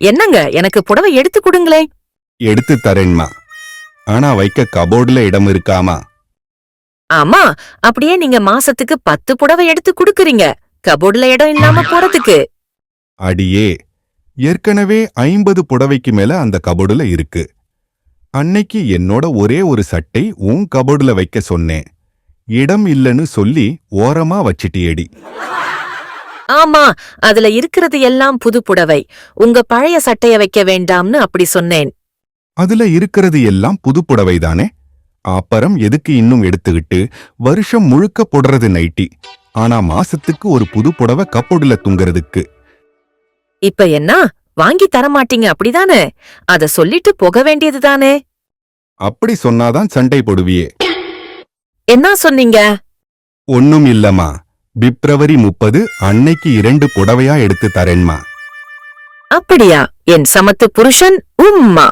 என்னங்க, எனக்கு புடவை எடுத்து கொடுங்களே. எடுத்து தரேன்மா. ஆனா வைக்க கபோர்டுல இடம் இருக்காமா? ஆமா, அப்படியே நீங்க மாசத்துக்கு 10 புடவை எடுத்து குடுக்குறீங்க, கபோர்டுல இடம் இல்லாம போறதுக்கு. அடியே, ஏற்கனவே 50 புடவைக்கு மேல அந்த கபோர்டுல இருக்கு. அன்னைக்கு என்னோட ஒரே ஒரு சட்டை உன் கபோர்டுல வைக்க சொன்னேன். இடம் இல்லன்னு சொல்லி ஓரமா வச்சிட்டியேடி. ஆமா, அதுல இருக்கிறது எல்லாம் புது புடவை. உங்க பழைய சட்டைய வைக்க வேண்டாம்னு அப்படி சொன்னேன். அதுல இருக்கிறது எல்லாம் புது புடவைதானே? அப்புறம் எதுக்கு இன்னும் எடுத்துக்கிட்டு வருஷம் முழுக்க போடுறது நைட்டி? ஆனா மாசத்துக்கு ஒரு புது புடவை கப்போடுல தூங்குறதுக்கு. இப்ப என்ன, வாங்கி தரமாட்டீங்க அப்படிதானே? அத சொல்லிட்டு போக வேண்டியதுதானே? அப்படி சொன்னாதான் சண்டை போடுவியே. என்ன சொன்னீங்க? ஒண்ணும் இல்லம்மா. பிப்ரவரி 30 அன்னைக்கு 2 புடவையா எடுத்து தரேன்மா. அப்படியா? என் சமத்து புருஷன் உம்மா.